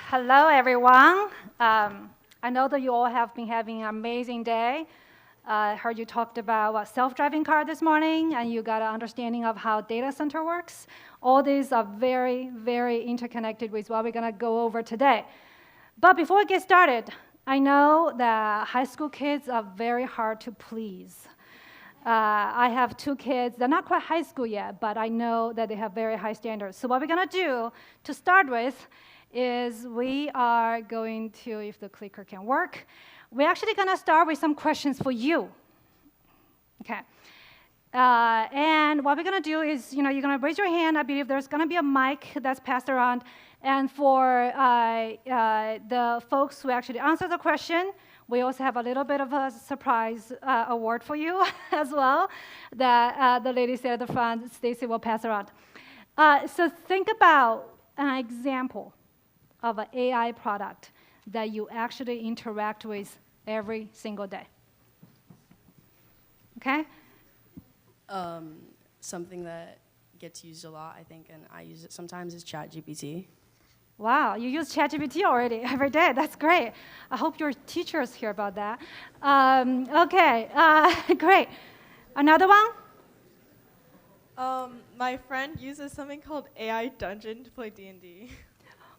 Hello, everyone. I know that you all have been having an amazing day. I heard you talked about self-driving car this morning, and you got an understanding of how data center works. All these are very, very interconnected with what we're going to go over today. But before we get started, I know that high school kids are very hard to please. I have 2 kids. They're not quite high school yet, but I know that they have very high standards. So what we're going to do to start with is we are going to, if the clicker can work, we're actually going to start with some questions for you. Okay. And what we're going to do is, you're going to raise your hand. I believe there's going to be a mic that's passed around. And for the folks who actually answer the question, we also have a little bit of a surprise award for you as well that the lady said at the front, Stacy will pass around. So think about an example of an AI product that you actually interact with every single day. Okay? Something that gets used a lot, I think, and I use it sometimes, is ChatGPT. Wow, you use ChatGPT already every day. That's great. I hope your teachers hear about that. Okay, great. Another one? My friend uses something called AI Dungeon to play D&D.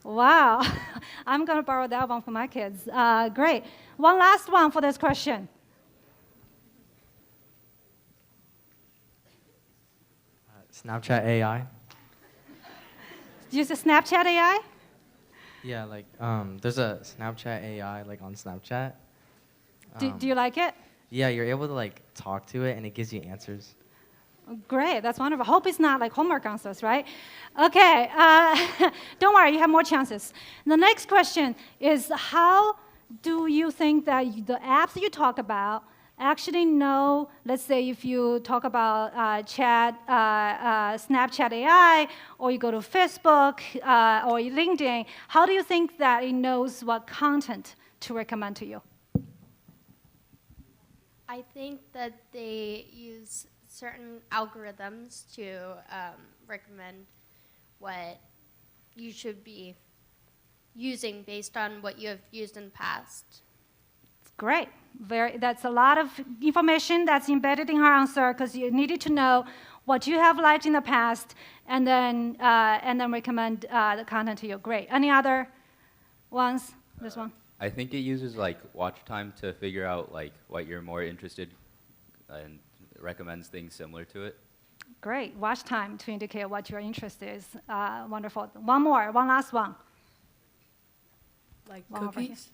Wow, I'm going to borrow that one for my kids. Great. One last one for this question. Snapchat AI. Use the Snapchat AI? Yeah, like there's a Snapchat AI like on Snapchat. Do you like it? Yeah, you're able to like talk to it and it gives you answers. Great, that's wonderful. Hope it's not like homework answers, right? Okay, don't worry, you have more chances. The next question is, how do you think that the apps you talk about actually know, let's say if you talk about Snapchat AI, or you go to Facebook, or LinkedIn, how do you think that it knows what content to recommend to you? I think that they use certain algorithms to recommend what you should be using based on what you have used in the past. Great. That's a lot of information that's embedded in her answer, because you needed to know what you have liked in the past and then recommend the content to you. Great. Any other ones? This one? I think it uses like watch time to figure out like what you're more interested and recommends things similar to it. Great. Watch time to indicate what your interest is. Wonderful. One more. One last one. Like One cookies?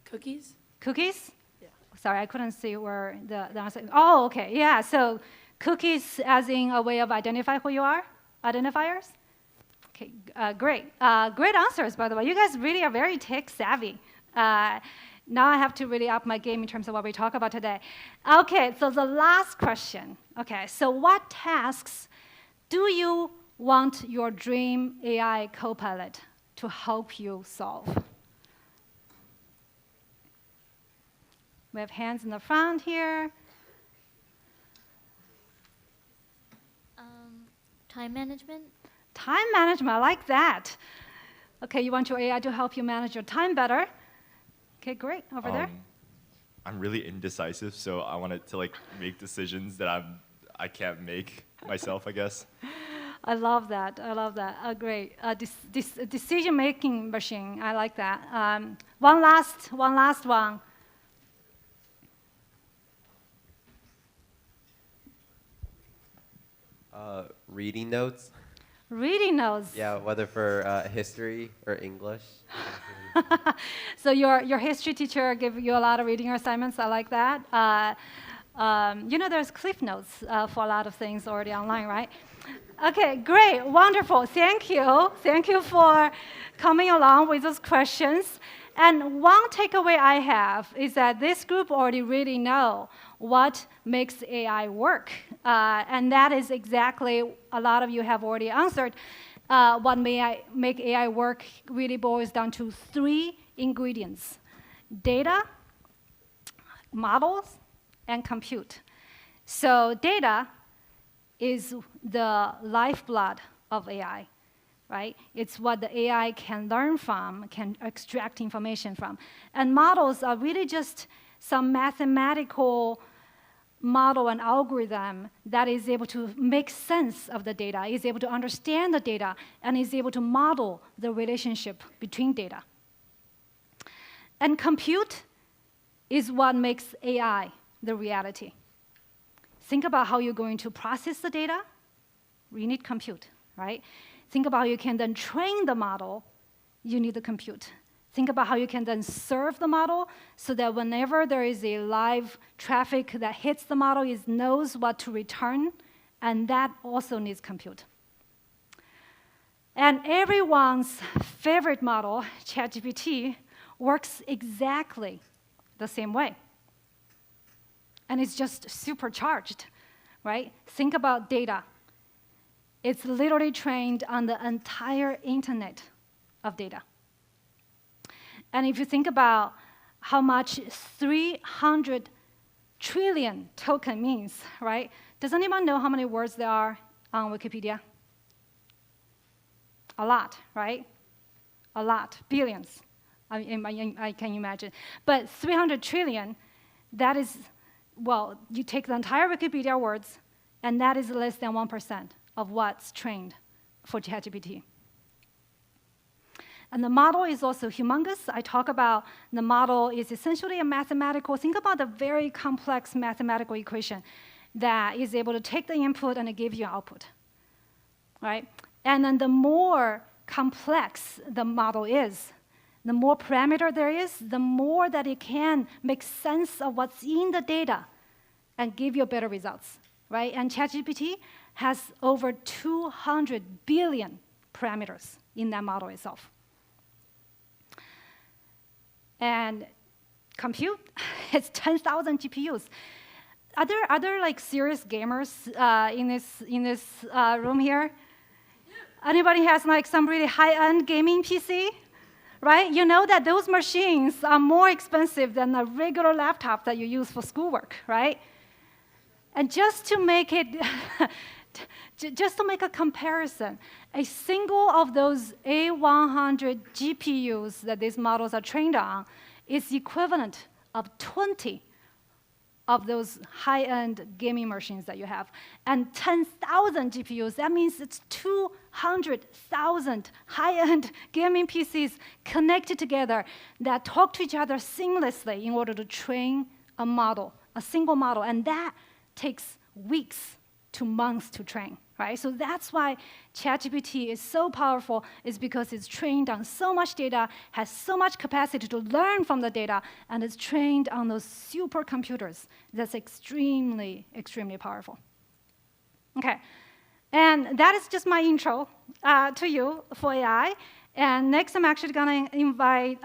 Cookies? Cookies? Yeah. Sorry, I couldn't see where the answer. Oh, okay. Yeah. So cookies as in a way of identify who you are? Identifiers? Okay, great. Great answers, by the way. You guys really are very tech savvy. Now I have to really up my game in terms of what we talk about today. Okay, so the last question. Okay, so what tasks do you want your dream AI co-pilot to help you solve? We have hands in the front here. Time management. Time management, I like that. Okay, you want your AI to help you manage your time better. Okay, great. Over there. I'm really indecisive, so I want it to like make decisions that I can't make myself, I guess. I love that. I love that. Great. Decision-making machine. I like that. One last one. Reading notes. Reading notes. Yeah, whether for history or English. So your history teacher gave you a lot of reading assignments. I like that. There's Cliff Notes for a lot of things already online, right? Okay, great, wonderful. Thank you. Thank you for coming along with those questions. And one takeaway I have is that this group already really know what makes AI work. And that is exactly, a lot of you have already answered. What make AI work really boils down to 3 ingredients: data, models, and compute. So data is the lifeblood of AI. right? It's what the AI can learn from, can extract information from. And models are really just some mathematical model and algorithm that is able to make sense of the data, is able to understand the data, and is able to model the relationship between data. And compute is what makes AI the reality. Think about how you're going to process the data. You need compute, right? Think about how you can then train the model. You need the compute. Think about how you can then serve the model so that whenever there is a live traffic that hits the model, it knows what to return, and that also needs compute. And everyone's favorite model, ChatGPT, works exactly the same way. And it's just supercharged, right? Think about data. It's literally trained on the entire internet of data. And if you think about how much 300 trillion token means, right? Does anyone know how many words there are on Wikipedia? A lot, right? A lot, billions, I can imagine. But 300 trillion, that is, well, you take the entire Wikipedia words, and that is less than 1% of what's trained for ChatGPT. And the model is also humongous. I talk about the model is essentially a mathematical, think about the very complex mathematical equation that is able to take the input and give you output, right? And then the more complex the model is, the more parameter there is, the more that it can make sense of what's in the data and give you better results, right? And ChatGPT has over 200 billion parameters in that model itself. And compute, it's 10,000 GPUs. Are there like serious gamers in this room here? Anybody has like some really high-end gaming PC? Right? You know that those machines are more expensive than a regular laptop that you use for schoolwork, right? And just to make it, just to make a comparison, a single of those A100 GPUs that these models are trained on is equivalent of 20 of those high-end gaming machines that you have. And 10,000 GPUs, that means it's 200,000 high-end gaming PCs connected together that talk to each other seamlessly in order to train a model, a single model. And that takes weeks to months to train, right? So that's why ChatGPT is so powerful, is because it's trained on so much data, has so much capacity to learn from the data, and is trained on those supercomputers that's extremely, extremely powerful. Okay, and that is just my intro to you for AI. And next, I'm actually gonna invite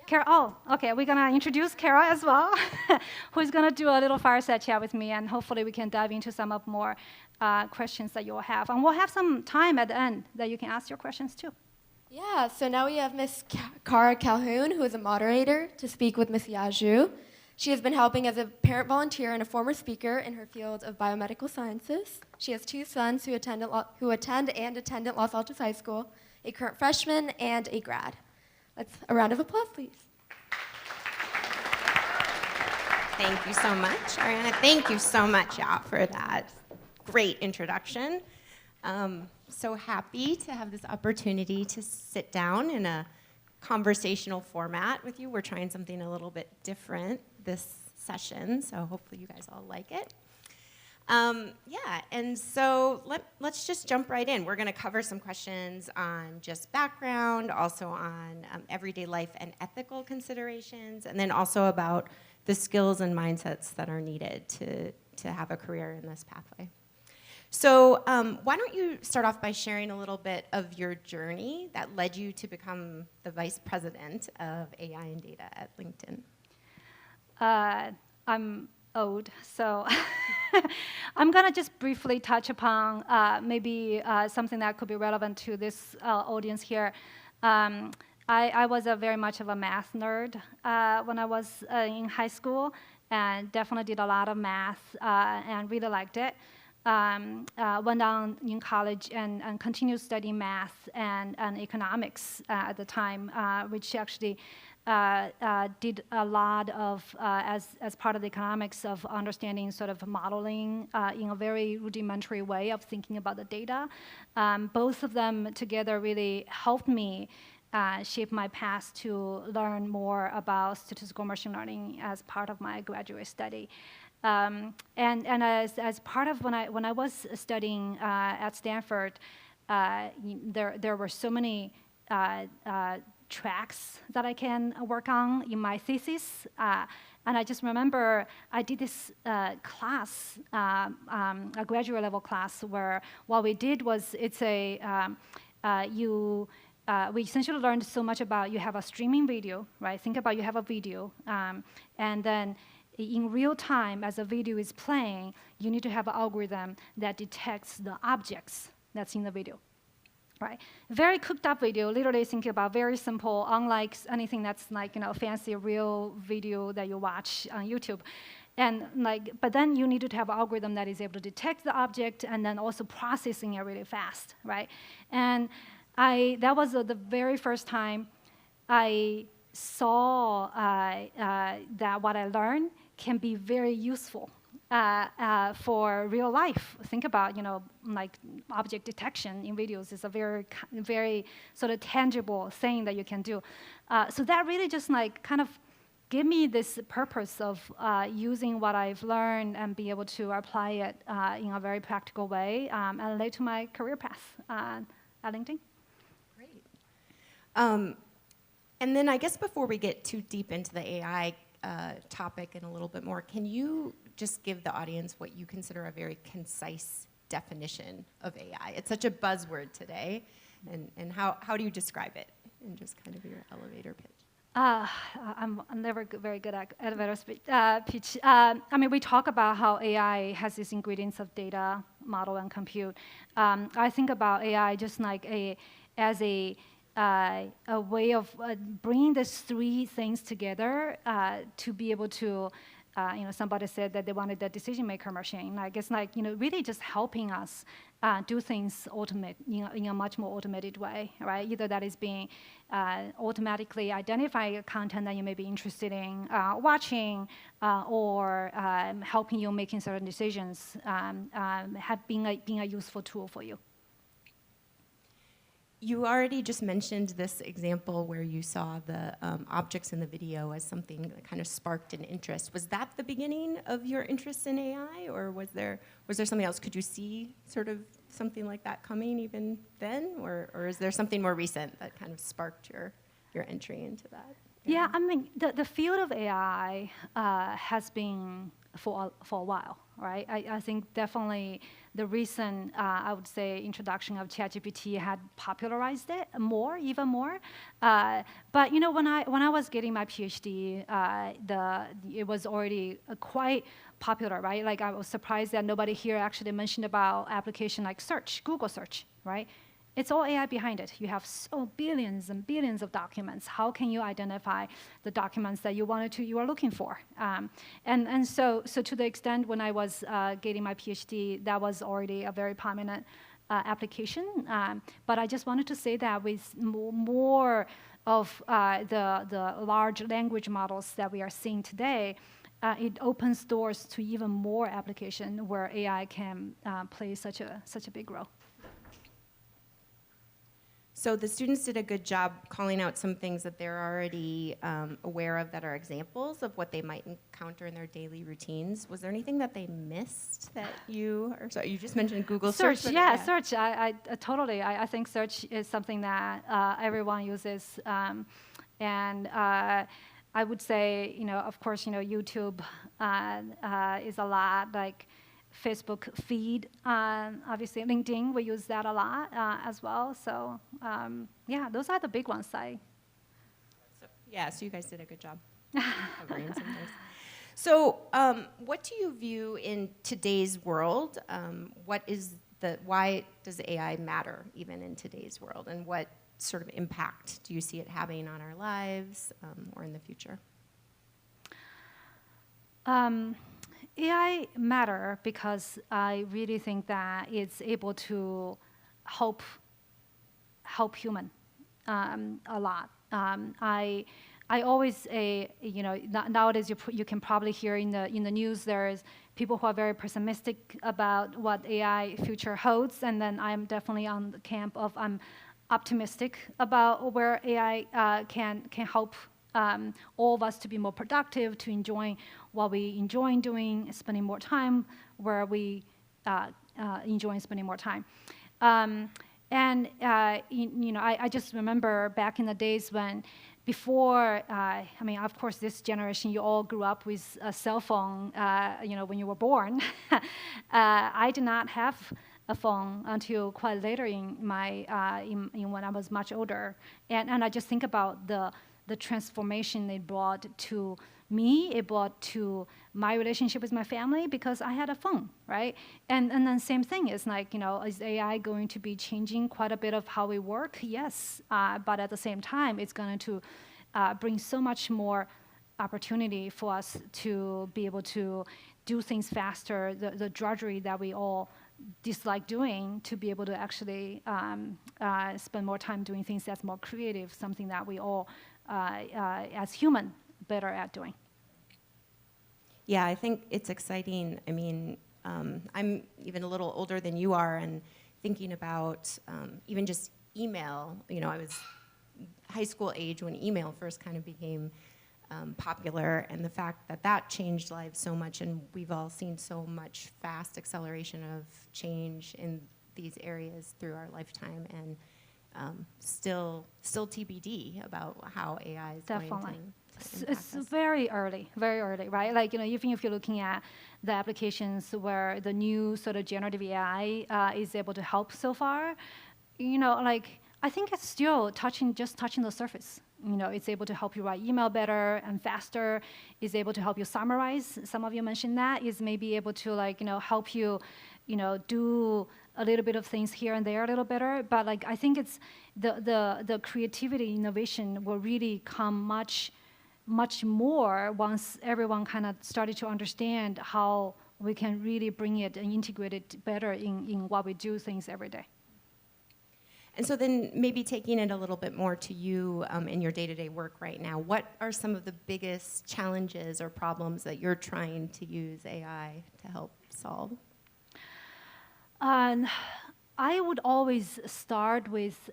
Kara. Oh, okay, we're gonna introduce Kara as well, who's gonna do a little fireside chat with me, and hopefully we can dive into some of more questions that you'll have. And we'll have some time at the end that you can ask your questions too. Yeah, so now we have Miss Kara Calhoun, who is a moderator, to speak with Miss Yaju. She has been helping as a parent volunteer and a former speaker in her field of biomedical sciences. She has two sons who attend and attended Los Altos High School, a current freshman and a grad. Let's a round of applause, please. Thank you so much, Ariana. Thank you so much, for that great introduction. So happy to have this opportunity to sit down in a conversational format with you. We're trying something a little bit different this session, so hopefully you guys all like it. And so let's just jump right in. We're gonna cover some questions on just background, also on everyday life and ethical considerations, and then also about the skills and mindsets that are needed to have a career in this pathway. So why don't you start off by sharing a little bit of your journey that led you to become the vice president of AI and data at LinkedIn? I'm old, so I'm gonna just briefly touch upon maybe something that could be relevant to this audience here. I was very much of a math nerd when I was in high school, and definitely did a lot of math and really liked it. went on in college and continued studying math and economics at the time, which actually did a lot of, as part of the economics of understanding sort of modeling in a very rudimentary way of thinking about the data. Both of them together really helped me shape my path to learn more about statistical machine learning as part of my graduate study. And as part of when I was studying at Stanford, there were so many tracks that I can work on in my thesis. And I just remember I did this class, a graduate level class, where what we did was we essentially learned so much about, you have a streaming video, right? Think about you have a video, and then in real time, as a video is playing, you need to have an algorithm that detects the objects that's in the video, right? Very cooked up video, literally thinking about very simple, unlike anything that's like, fancy real video that you watch on YouTube. And but then you need to have an algorithm that is able to detect the object and then also processing it really fast, right? And that was the very first time I saw that what I learned can be very useful for real life. Think about, like object detection in videos is a very sort of tangible thing that you can do. So that really just kind of gave me this purpose of using what I've learned and be able to apply it in a very practical way and relate to my career path at LinkedIn. Great. And then I guess before we get too deep into the AI topic and a little bit more, can you just give the audience what you consider a very concise definition of AI? It's such a buzzword today, and how do you describe it in just kind of your elevator pitch? I'm never very good at elevator pitch. I mean, we talk about how AI has these ingredients of data, model, and compute. I think about AI just like as a way of bringing these three things together to be able to, somebody said that they wanted a decision maker machine. Like it's like, really just helping us do things in a much more automated way, right? Either that is being automatically identifying content that you may be interested in watching, or helping you making certain decisions, being a useful tool for you. You already just mentioned this example where you saw the objects in the video as something that kind of sparked an interest. Was that the beginning of your interest in AI, or was there something else? Could you see sort of something like that coming even then, or is there something more recent that kind of sparked your entry into that? Yeah, I mean, the field of AI has been for a while, right? I think definitely the recent, I would say, introduction of ChatGPT had popularized it even more. But when I was getting my PhD, it was already quite popular, right? Like I was surprised that nobody here actually mentioned about application like search, Google search, right? It's all AI behind it. You have billions and billions of documents. How can you identify the documents that you are looking for? And so to the extent when I was getting my PhD, that was already a very prominent application. But I just wanted to say that with more of the large language models that we are seeing today, it opens doors to even more application where AI can play such a big role. So the students did a good job calling out some things that they're already aware of that are examples of what they might encounter in their daily routines. Was there anything that they missed that you just mentioned Google search? Yeah, search. I totally. I think search is something that everyone uses, and I would say, of course, YouTube is a lot like Facebook feed, obviously LinkedIn, we use that a lot as well. So yeah, those are the big ones. So you guys did a good job covering some things. So what do you view in today's world? Why does AI matter even in today's world? And what sort of impact do you see it having on our lives or in the future? AI matter because I really think that it's able to help human a lot. I always nowadays you can probably hear in the news there's people who are very pessimistic about what AI future holds, and then I'm definitely on the camp of I'm optimistic about where AI can help all of us to be more productive, to enjoy what we enjoy doing, spending more time where we enjoy spending more time. I just remember back in the days when before, of course, this generation, you all grew up with a cell phone, when you were born. I did not have a phone until quite later in my, when I was much older. And I just think about the transformation it brought to me, it brought to my relationship with my family because I had a phone, right? And then same thing is like, is AI going to be changing quite a bit of how we work? Yes, but at the same time, it's going to bring so much more opportunity for us to be able to do things faster, the drudgery that we all dislike doing, to be able to actually spend more time doing things that's more creative, something that we all, as human, better at doing. Yeah, I think it's exciting. I mean, I'm even a little older than you are, and thinking about even just email. I was high school age when email first kind of became popular, and the fact that that changed lives so much, and we've all seen so much fast acceleration of change in these areas through our lifetime, and still TBD about how AI is Definitely. going to It's very early, right? Like, even if you're looking at the applications where the new sort of generative AI is able to help so far, I think it's still just touching the surface. It's able to help you write email better and faster. It's able to help you summarize. Some of you mentioned that. Is maybe able to help you, do a little bit of things here and there a little better. But I think it's the creativity, innovation will really come much more once everyone kind of started to understand how we can really bring it and integrate it better in what we do things every day. And so then maybe taking it a little bit more to you in your day-to-day work right now, what are some of the biggest challenges or problems that you're trying to use AI to help solve? I would always start with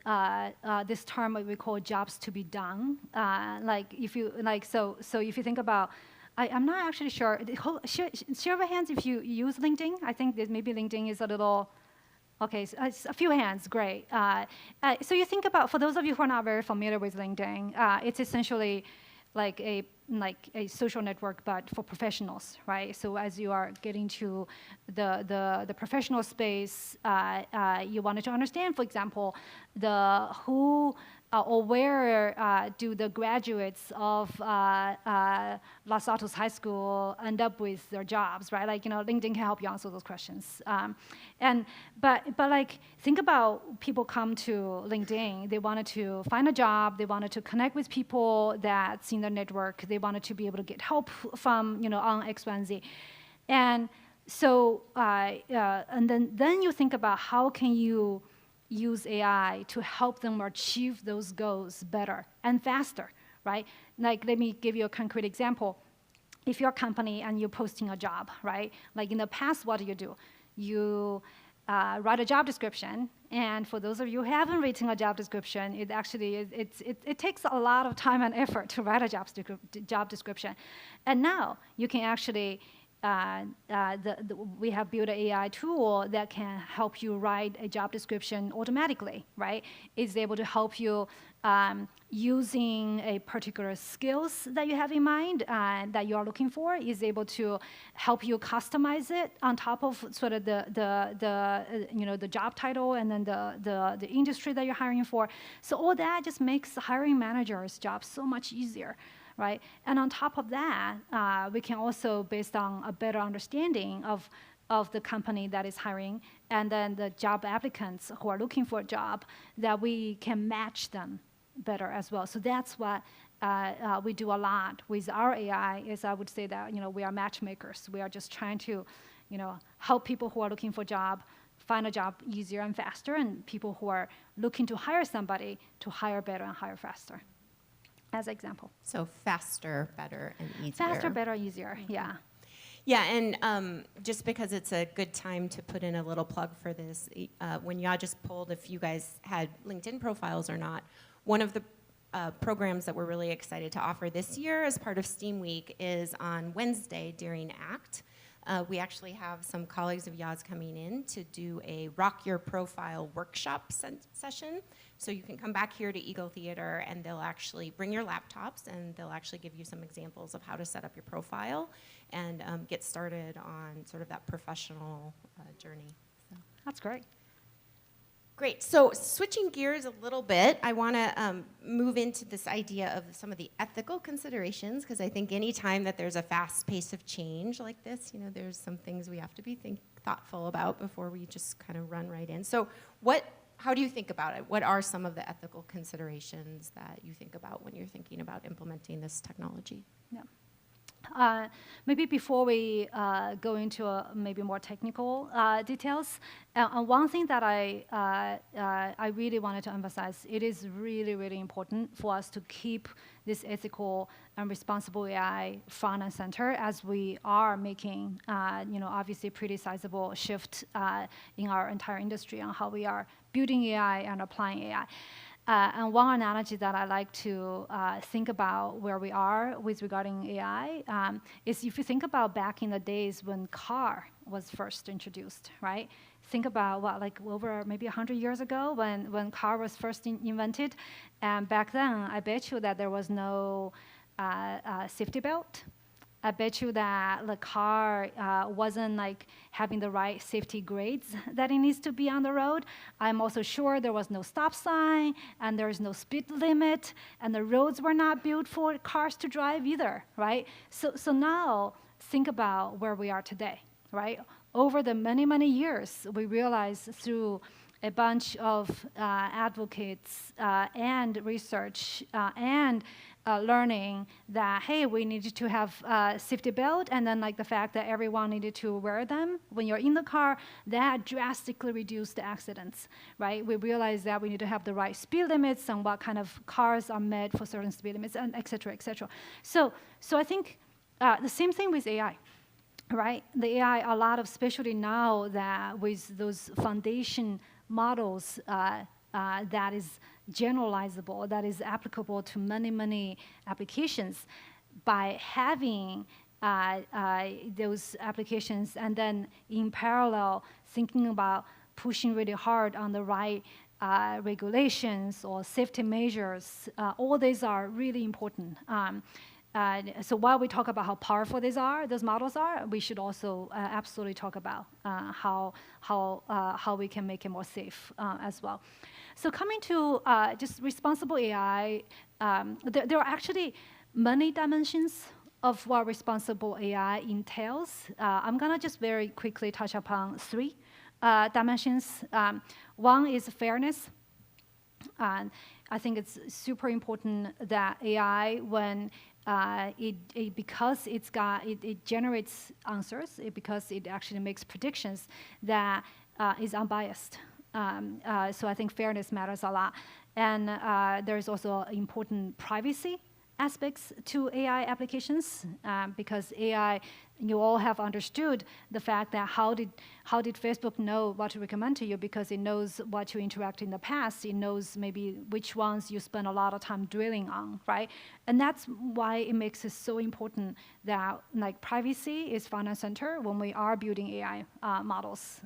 this term that we call jobs to be done. If you think about, I'm not actually sure. Show of hands if you use LinkedIn. I think that maybe LinkedIn is a little. Okay, so a few hands, great. So you think about, for those of you who are not very familiar with LinkedIn, it's essentially like a social network, but for professionals, right? So as you are getting to the professional space, you wanted to understand, for example, who or where do the graduates of Los Altos High School end up with their jobs, right? LinkedIn can help you answer those questions. But think about people come to LinkedIn, they wanted to find a job, they wanted to connect with people that's in their network, they wanted to be able to get help from, on X, Y, and Z. And so, and then you think about how can you use AI to help them achieve those goals better and faster, right? Let me give you a concrete example. If you're a company and you're posting a job, right? In the past, what do? You write a job description, and for those of you who haven't written a job description, it takes a lot of time and effort to write a job description. And now you can actually we have built an AI tool that can help you write a job description automatically, right? It's able to help you using a particular skills that you have in mind that you are looking for. Is able to help you customize it on top of sort of the job title and then the industry that you're hiring for. So all that just makes the hiring manager's job so much easier. Right? And on top of that, we can also, based on a better understanding of the company that is hiring and then the job applicants who are looking for a job, that we can match them better as well. So that's what we do a lot with our AI is I would say that, we are matchmakers. We are just trying to, help people who are looking for a job find a job easier and faster, and people who are looking to hire somebody to hire better and hire faster, as an example. So faster, better, and easier. Faster, better, easier, yeah. Yeah, and just because it's a good time to put in a little plug for this, when y'all just polled if you guys had LinkedIn profiles or not, one of the programs that we're really excited to offer this year as part of STEAM Week is on Wednesday during ACT. We actually have some colleagues of y'all's coming in to do a Rock Your Profile workshop session. So you can come back here to Eagle Theater and they'll actually bring your laptops and they'll actually give you some examples of how to set up your profile and get started on sort of that professional journey. So. That's great. Great. So switching gears a little bit, I want to move into this idea of some of the ethical considerations, because I think any time that there's a fast pace of change like this, there's some things we have to be thoughtful about before we just kind of run right in. So how do you think about it? What are some of the ethical considerations that you think about when you're thinking about implementing this technology? Yeah. Maybe before we go into maybe more technical details, one thing that I really wanted to emphasize, it is really, really important for us to keep this ethical and responsible AI front and center as we are making, obviously pretty sizable shift in our entire industry on how we are building AI and applying AI. And one analogy that I like to think about where we are with regarding AI is if you think about back in the days when car was first introduced, right? Think about over maybe 100 years ago when car was first invented. And back then, I bet you that there was no safety belt. I bet you that the car wasn't having the right safety grades that it needs to be on the road. I'm also sure there was no stop sign and there's no speed limit and the roads were not built for cars to drive either, right? So now think about where we are today, right? Over the many, many years, we realized through a bunch of advocates and research and learning that, hey, we needed to have safety belt, and then the fact that everyone needed to wear them when you're in the car, that drastically reduced the accidents, right? We realized that we need to have the right speed limits and what kind of cars are made for certain speed limits, and et cetera, et cetera. So I think the same thing with AI. Right, the AI, a lot of, especially now that with those foundation models that is generalizable, that is applicable to many, many applications, by having those applications and then in parallel thinking about pushing really hard on the right regulations or safety measures, all these are really important. So while we talk about how powerful those models are, we should also absolutely talk about how we can make it more safe as well. So coming to just responsible AI, there are actually many dimensions of what responsible AI entails. I'm going to just very quickly touch upon three dimensions. One is fairness. I think it's super important that AI, when because it generates answers, because it actually makes predictions, that is unbiased. So I think fairness matters a lot. And there's also important privacy aspects to AI applications, because AI, you all have understood the fact that how did Facebook know what to recommend to you, because it knows what you interact in the past. It knows maybe which ones you spend a lot of time dwelling on, right? And that's why it makes it so important that privacy is front and center when we are building AI models.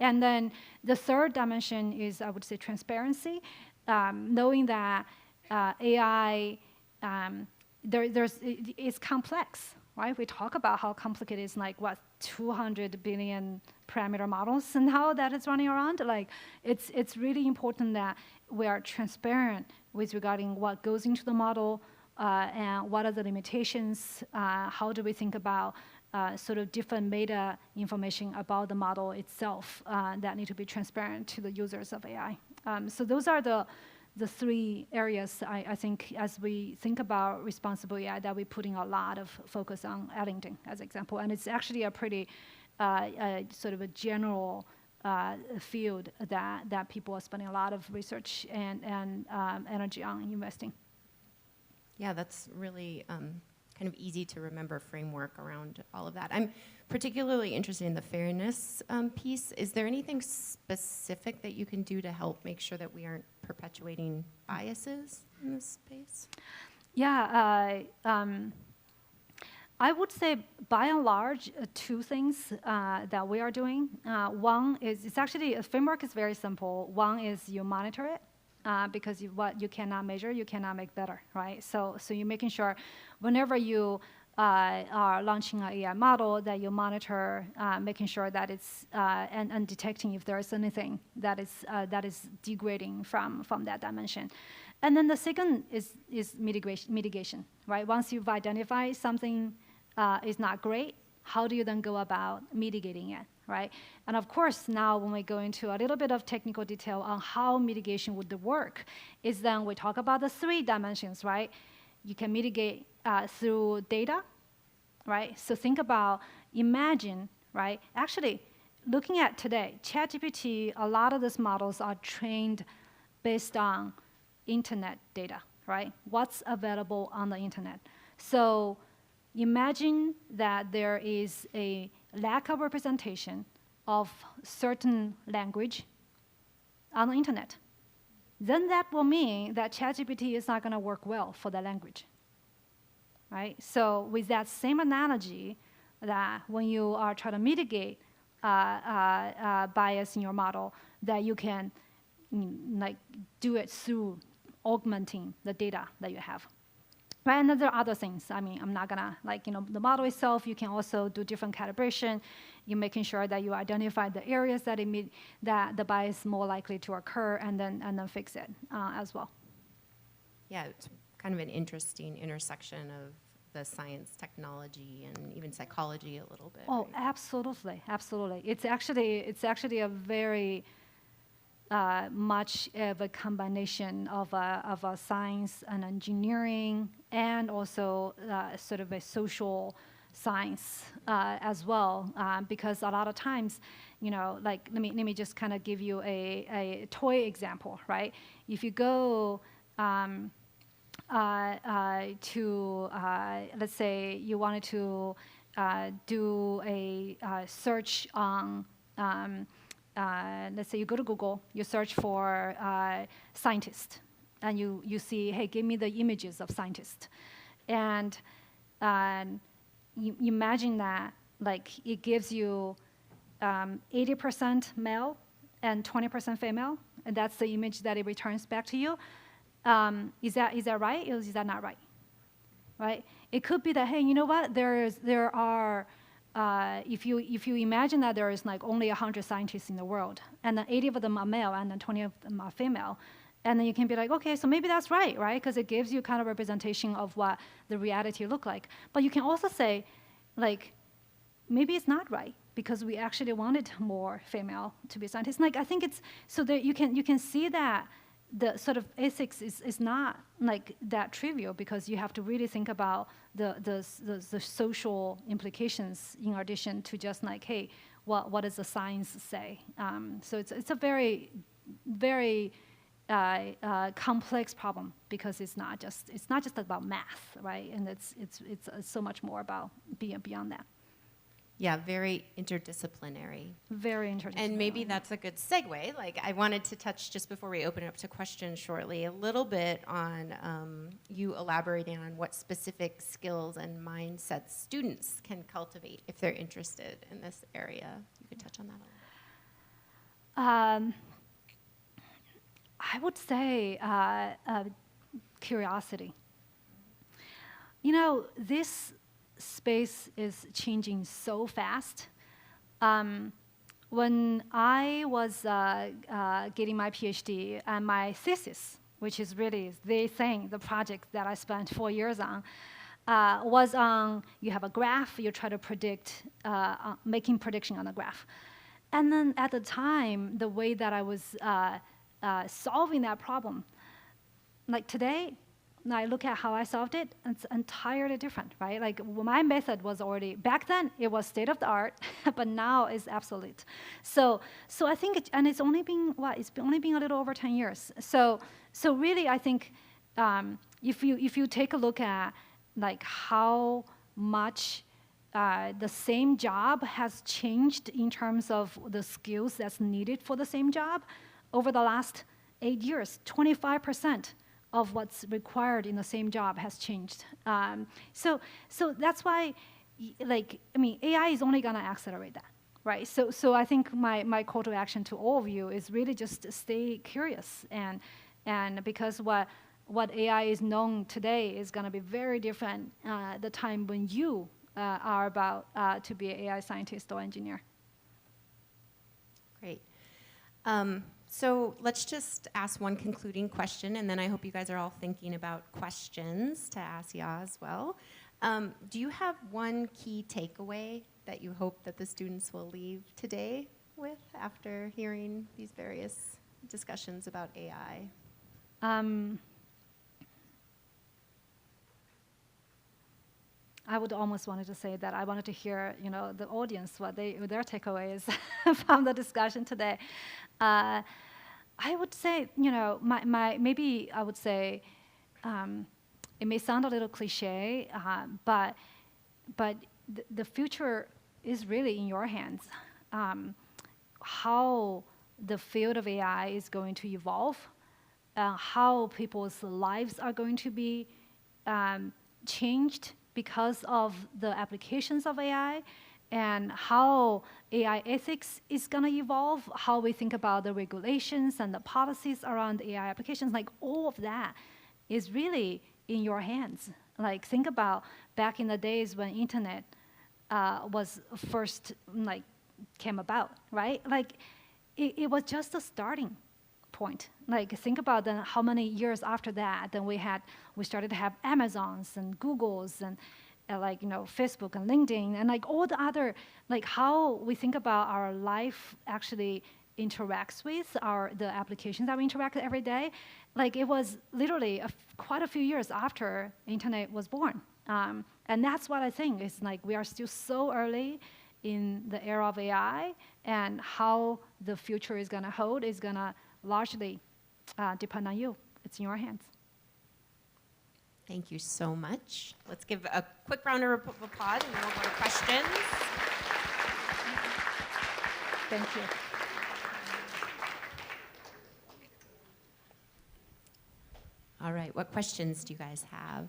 And then the third dimension is, I would say, transparency, knowing that AI it's complex, right? We talk about how complicated it is, 200 billion parameter models and how that is running around. It's really important that we are transparent with regarding what goes into the model and what are the limitations. How do we think about sort of different meta information about the model itself that need to be transparent to the users of AI. So those are the the three areas I think as we think about responsible AI, that we're putting a lot of focus on Ellington as example. And it's actually a pretty sort of a general field that people are spending a lot of research and energy on investing. Yeah, that's really kind of easy to remember framework around all of that. I'm particularly interested in the fairness piece. Is there anything specific that you can do to help make sure that we aren't perpetuating biases in this space? Yeah, I would say by and large, two things that we are doing. One is, it's actually, a framework is very simple. One is you monitor it. Because what you cannot measure, you cannot make better, right? So you're making sure whenever you are launching an AI model that you monitor, making sure that it's, and detecting if there is anything that is degrading from that dimension. And then the second is mitigation, right? Once you've identified something is not great, how do you then go about mitigating it? Right? And of course, now when we go into a little bit of technical detail on how mitigation would work, is then we talk about the three dimensions, right? You can mitigate through data, right? So think about, imagine, right? Actually, looking at today, ChatGPT, a lot of these models are trained based on internet data, right? What's available on the internet. So imagine that there is a lack of representation of certain language on the internet. Then that will mean that ChatGPT is not going to work well for the language, right? So with that same analogy, that when you are trying to mitigate bias in your model, that you can like do it through augmenting the data that you have. Right, and then there are other things. I mean, I'm not gonna, the model itself, you can also do different calibration. You're making sure that you identify the areas that that the bias is more likely to occur, and then fix it as well. Yeah, it's kind of an interesting intersection of the science, technology, and even psychology a little bit. Oh, right? absolutely, absolutely. It's actually a very much of a combination of a science and engineering, and also sort of a social science as well, because a lot of times, let me just kind of give you a toy example, right? If you go to, let's say you wanted to do a search on let's say you go to Google, you search for scientist, and you see, hey, give me the images of scientists. And you imagine that, it gives you 80% male and 20% female, and that's the image that it returns back to you. Is that right, or is that not right? Right? It could be that, hey, you know what, there are, if you imagine that there is only 100 scientists in the world, and then 80 of them are male, and then 20 of them are female, and then you can be like, okay, so maybe that's right? Because it gives you kind of representation of what the reality look like. But you can also say, maybe it's not right, because we actually wanted more female to be scientists. I think it's so that you can see that the sort of ethics is not that trivial, because you have to really think about the social implications in addition to just hey, what does the science say? So it's a very, very complex problem, because it's not just about math, right? And it's so much more about beyond that. Yeah, very interdisciplinary. Very interdisciplinary. And maybe that's a good segue. I wanted to touch, just before we open it up to questions shortly, a little bit on you elaborating on what specific skills and mindsets students can cultivate if they're interested in this area. You could touch on that a little. I would say curiosity. This space is changing so fast. When I was getting my PhD, and my thesis, which is really the project that I spent 4 years on, was on, you have a graph, you try to predict, making prediction on the graph. And then at the time, the way that I was solving that problem, like today, now I look at how I solved it, and it's entirely different, right? Like my method was already, back then it was state of the art, but now it's obsolete. So I think, and it's only been, it's only been a little over 10 years. So really I think if you take a look at like how much the same job has changed in terms of the skills that's needed for the same job over the last 8 years, 25% of what's required in the same job has changed. So that's why, AI is only gonna accelerate that, right? So I think my call to action to all of you is really just stay curious, and because what AI is known today is gonna be very different the time when you are about to be an AI scientist or engineer. Great. So let's just ask one concluding question, and then I hope you guys are all thinking about questions to ask Ya as well. Do you have one key takeaway that you hope that the students will leave today with after hearing these various discussions about AI? I would almost wanted to say that I wanted to hear, the audience, what their takeaway is from the discussion today. I would say, maybe I would say, it may sound a little cliche, but the future is really in your hands. How the field of AI is going to evolve, how people's lives are going to be changed because of the applications of AI, and how AI ethics is going to evolve, how we think about the regulations and the policies around AI applications, like all of that is really in your hands. Like think about back in the days when internet was first came about, right? Like it was just a starting point. Like think about then how many years after that, then we started to have Amazons and Googles and Facebook and LinkedIn and like all the other, like how we think about our life actually interacts with the applications that we interact with every day. Like it was literally quite a few years after internet was born. And that's what I think is like we are still so early in the era of AI, and how the future is gonna hold is gonna largely depend on you. It's in your hands. Thank you so much. Let's give a quick round of applause, and then we'll go to questions. Thank you. All right, what questions do you guys have?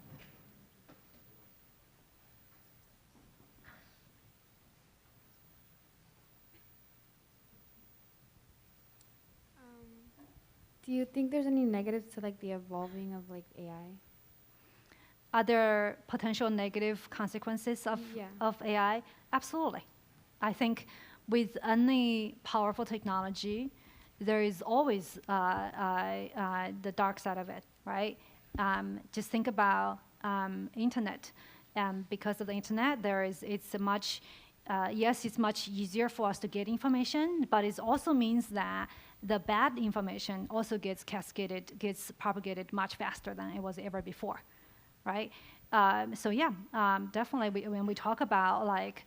Do you think there's any negatives to like the evolving of like AI? Are there potential negative consequences of AI? Absolutely. I think with any powerful technology, there is always the dark side of it, right? Just think about internet. Because of the internet, it's much easier for us to get information, but it also means that the bad information also gets propagated much faster than it was ever before, right? Definitely when we talk about like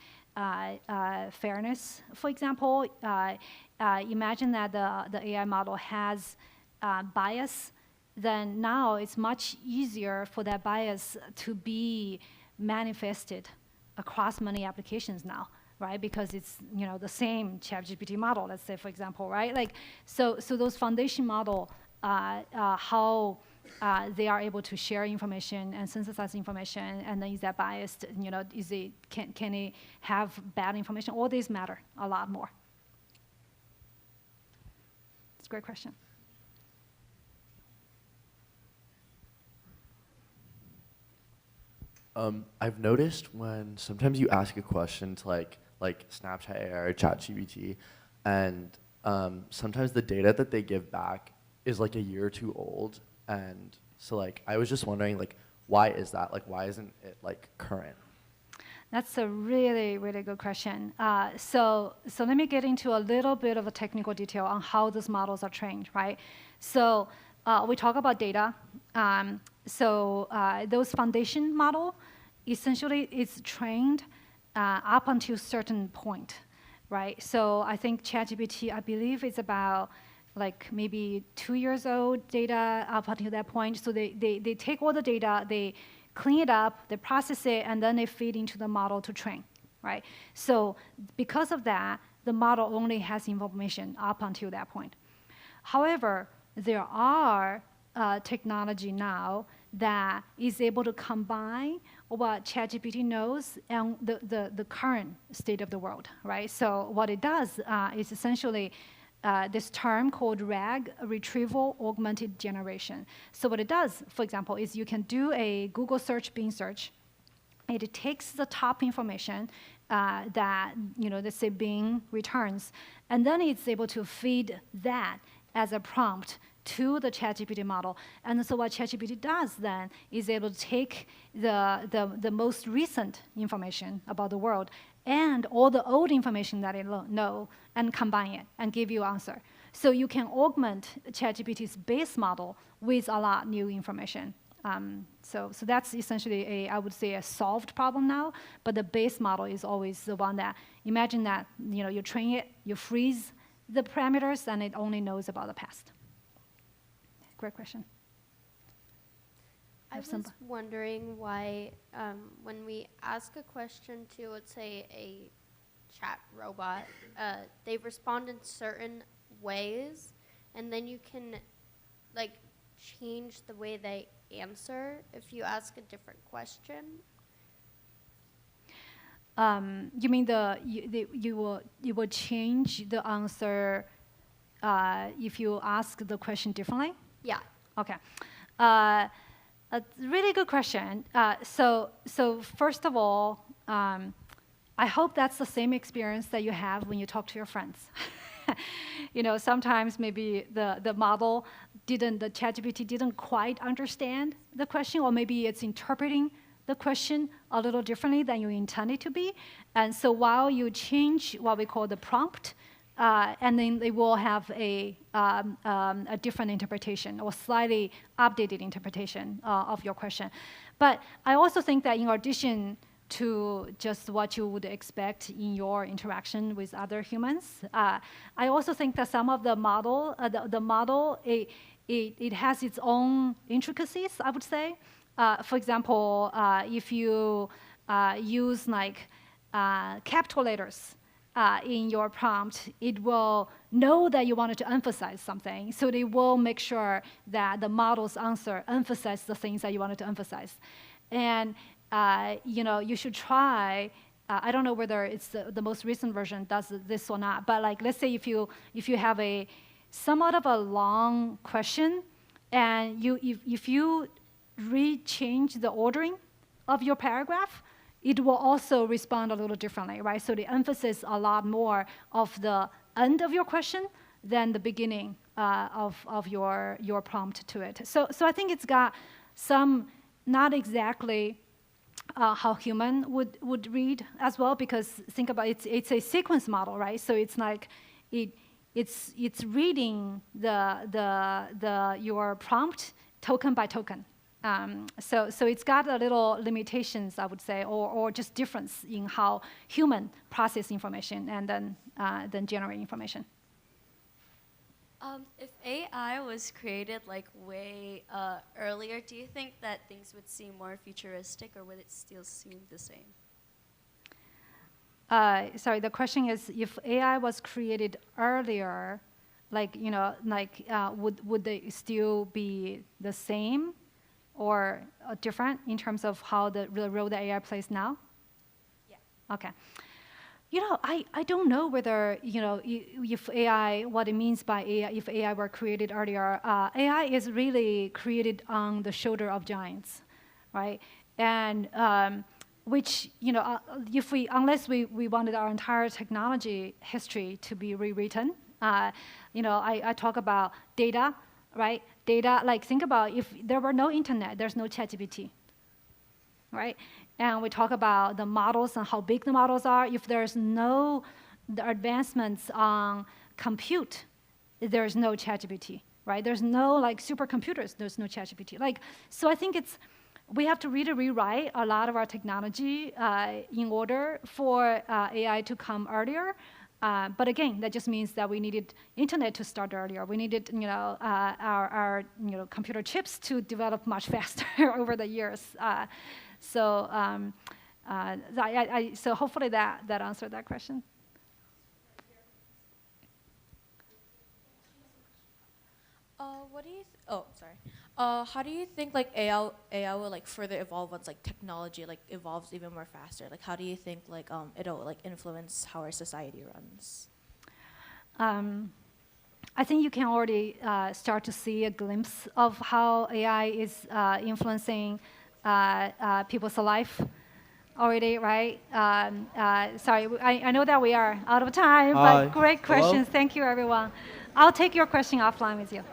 fairness, for example, imagine that the AI model has bias, then now it's much easier for that bias to be manifested across many applications now, right? Because it's the same ChatGPT model, let's say, for example, right? Like so those foundation model, how they are able to share information and synthesize information, and then is that biased? Can it have bad information? All these matter a lot more. It's a great question. I've noticed when sometimes you ask a question to like Snapchat AI or ChatGPT, and sometimes the data that they give back is like a year or two old, and so like I was just wondering like why is that? Like why isn't it like current? That's a really, really good question. So let me get into a little bit of a technical detail on how those models are trained, right? So we talk about data. Those foundation model essentially is trained up until a certain point, right? So I think ChatGPT, I believe, is about like maybe 2 years old data up until that point. So they take all the data, they clean it up, they process it, and then they feed into the model to train, right? So because of that, the model only has information up until that point. However, there are technology now that is able to combine what ChatGPT knows and the current state of the world, right? So what it does is essentially this term called RAG, Retrieval Augmented Generation. So what it does, for example, is you can do a Google search, Bing search. It takes the top information that, let's say Bing returns, and then it's able to feed that as a prompt to the ChatGPT model. And so what ChatGPT does then is able to take the most recent information about the world and all the old information that it know and combine it and give you an answer. So you can augment ChatGPT's base model with a lot new information. So that's essentially I would say a solved problem now, but the base model is always the one that, imagine that, you train it, you freeze the parameters, and it only knows about the past. Great question. I was wondering why when we ask a question to, let's say, a chat robot, they respond in certain ways, and then you can change the way they answer if you ask a different question. You mean you will change the answer if you ask the question differently? Yeah. Okay. A really good question. So first of all, I hope that's the same experience that you have when you talk to your friends. Sometimes maybe the model the ChatGPT didn't quite understand the question, or maybe it's interpreting the question a little differently than you intended to be. And so while you change what we call the prompt, and then they will have a different interpretation or slightly updated interpretation of your question. But I also think that in addition to just what you would expect in your interaction with other humans, I also think that some of the model, it has its own intricacies, I would say. For example, if you use capital letters in your prompt, it will know that you wanted to emphasize something. So they will make sure that the model's answer emphasizes the things that you wanted to emphasize. And you should try. I don't know whether it's the most recent version does this or not. But let's say if you have a somewhat of a long question, and if you change the ordering of your paragraph, it will also respond a little differently, right? So the emphasis a lot more of the end of your question than the beginning of your prompt to it. So I think it's got some not exactly how human would read as well, because think about it, it's a sequence model, right? So it's it's reading your prompt token by token. So it's got a little limitations, I would say, or just difference in how human process information and then generate information. If AI was created way earlier, do you think that things would seem more futuristic, or would it still seem the same? Sorry, the question is, if AI was created earlier, would they still be the same or different in terms of how the role that AI plays now? Yeah. Okay. I don't know whether, if AI, what it means by AI, if AI were created earlier. AI is really created on the shoulder of giants, right? And which, unless we wanted our entire technology history to be rewritten, I talk about data, right? Data, think about if there were no internet, there's no ChatGPT, right? And we talk about the models and how big the models are. If there's no the advancements on compute, there's no ChatGPT, right? There's no like supercomputers. There's no ChatGPT. Like, so I think we have to really rewrite a lot of our technology in order for AI to come earlier. But again, that just means that we needed internet to start earlier. We needed, our computer chips to develop much faster over the years. So hopefully that answered that question. What do you? How do you think like AI will like further evolve once like technology like evolves even more faster? Like how do you think like it'll like influence how our society runs? I think you can already start to see a glimpse of how AI is influencing people's life already, right? Sorry, I know that we are out of time, but great questions. Thank you, everyone. I'll take your question offline with you.